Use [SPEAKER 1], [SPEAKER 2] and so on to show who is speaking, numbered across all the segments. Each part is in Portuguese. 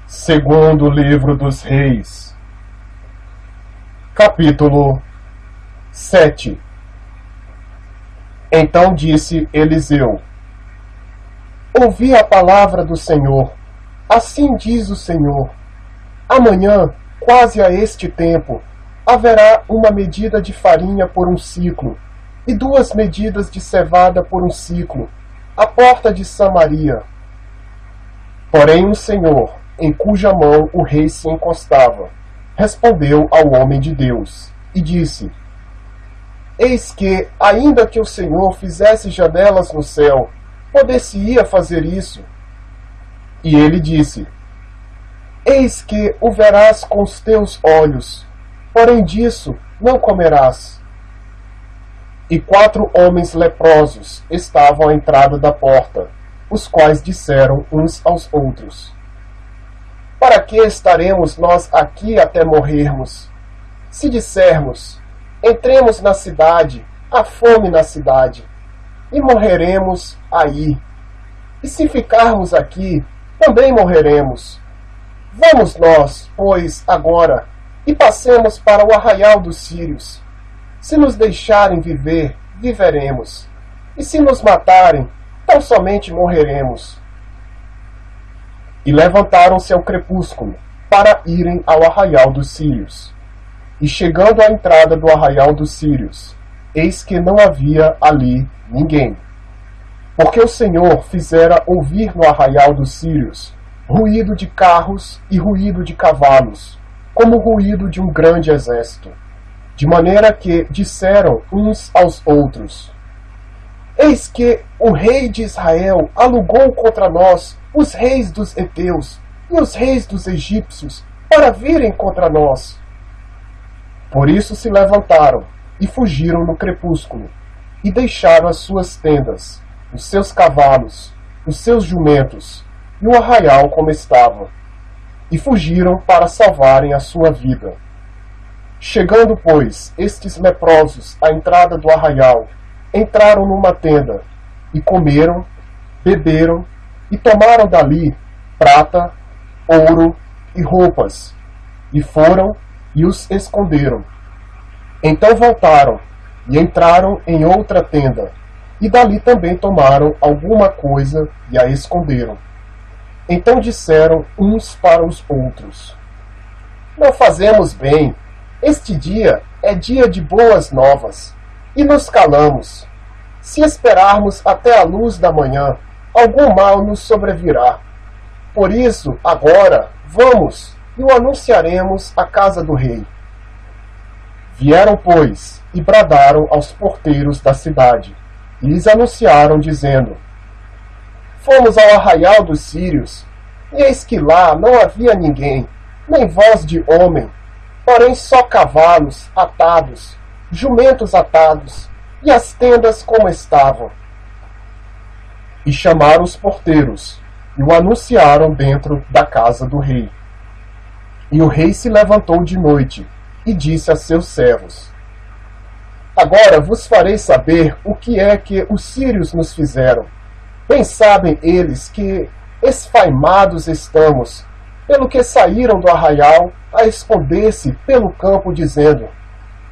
[SPEAKER 1] Segundo livro dos Reis, capítulo 7. Então disse Eliseu: Ouvi a palavra do Senhor. Assim diz o Senhor: amanhã, quase a este tempo, haverá uma medida de farinha por um ciclo, e 2 medidas de cevada por um ciclo, à porta de Samaria. Porém o Senhor, em cuja mão o rei se encostava, respondeu ao homem de Deus, e disse: Eis que, ainda que o Senhor fizesse janelas no céu, poder-se-ia fazer isso? E ele disse: Eis que o verás com os teus olhos, porém disso não comerás. E 4 homens leprosos estavam à entrada da porta, os quais disseram uns aos outros: Para que estaremos nós aqui até morrermos? Se dissermos: Entremos na cidade, há fome na cidade, e morreremos aí. E se ficarmos aqui, também morreremos. Vamos nós, pois, agora, e passemos para o arraial dos sírios. Se nos deixarem viver, viveremos. E se nos matarem, tão somente morreremos. E levantaram-se ao crepúsculo, para irem ao arraial dos sírios. E chegando à entrada do arraial dos sírios, eis que não havia ali ninguém. Porque o Senhor fizera ouvir no arraial dos sírios ruído de carros e ruído de cavalos, como o ruído de um grande exército. De maneira que disseram uns aos outros: Eis que o rei de Israel alugou contra nós os reis dos heteus e os reis dos egípcios para virem contra nós. Por isso se levantaram e fugiram no crepúsculo, e deixaram as suas tendas, os seus cavalos, os seus jumentos, e o arraial como estava, e fugiram para salvarem a sua vida. Chegando, pois, estes leprosos à entrada do arraial, entraram numa tenda, e comeram, beberam, e tomaram dali prata, ouro e roupas, e foram e os esconderam. Então voltaram, e entraram em outra tenda, e dali também tomaram alguma coisa e a esconderam. Então disseram uns para os outros: Não fazemos bem, este dia é dia de boas novas, e nos calamos. Se esperarmos até a luz da manhã, algum mal nos sobrevirá. Por isso, agora, vamos, e o anunciaremos à casa do rei. Vieram, pois, e bradaram aos porteiros da cidade, e lhes anunciaram, dizendo: Fomos ao arraial dos sírios, e eis que lá não havia ninguém, nem voz de homem, porém só cavalos atados, jumentos atados, e as tendas como estavam. E chamaram os porteiros, e o anunciaram dentro da casa do rei. E o rei se levantou de noite, e disse a seus servos: Agora vos farei saber o que é que os sírios nos fizeram. Bem sabem eles que esfaimados estamos, pelo que saíram do arraial a esconder-se pelo campo, dizendo: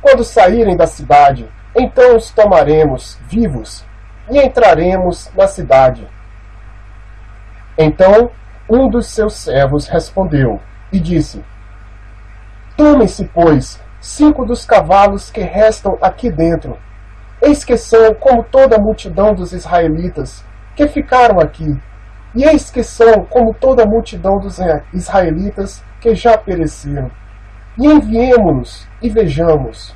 [SPEAKER 1] Quando saírem da cidade, então os tomaremos vivos, e entraremos na cidade. Então um dos seus servos respondeu, e disse: Tomem-se, pois, 5 dos cavalos que restam aqui dentro. Eis que são como toda a multidão dos israelitas que ficaram aqui, e eis que são como toda a multidão dos israelitas que já pereceram. E enviemo-nos e vejamos.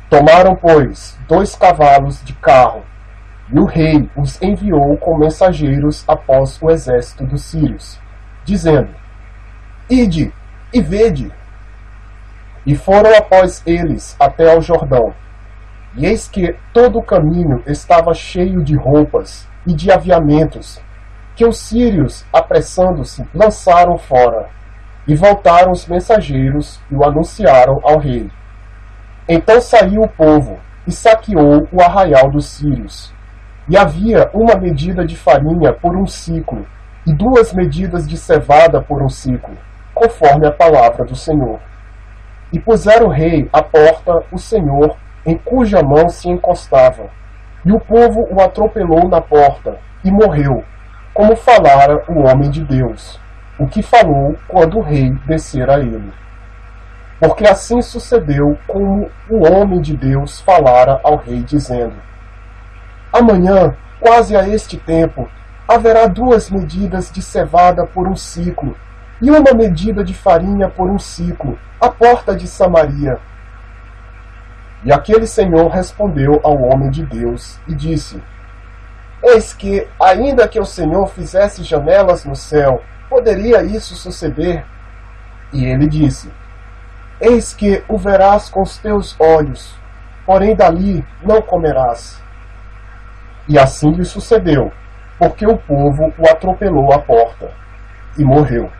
[SPEAKER 1] Tomaram, pois, 2 cavalos de carro, e o rei os enviou com mensageiros após o exército dos sírios, dizendo: Ide e vede. E foram após eles até ao Jordão. E eis que todo o caminho estava cheio de roupas e de aviamentos, que os sírios, apressando-se, lançaram fora. E voltaram os mensageiros e o anunciaram ao rei. Então saiu o povo e saqueou o arraial dos sírios. E havia uma medida de farinha por um ciclo, e 2 medidas de cevada por um ciclo, conforme a palavra do Senhor. E pusera o rei à porta o Senhor, em cuja mão se encostava. E o povo o atropelou na porta, e morreu, como falara o homem de Deus, o que falou quando o rei descera a ele. Porque assim sucedeu como o homem de Deus falara ao rei, dizendo: Amanhã, quase a este tempo, haverá 2 medidas de cevada por um ciclo, e 1 medida de farinha por um ciclo, à porta de Samaria. E aquele senhor respondeu ao homem de Deus e disse: Eis que, ainda que o Senhor fizesse janelas no céu, poderia isso suceder? E ele disse: Eis que o verás com os teus olhos, porém dali não comerás. E assim lhe sucedeu, porque o povo o atropelou à porta, e morreu.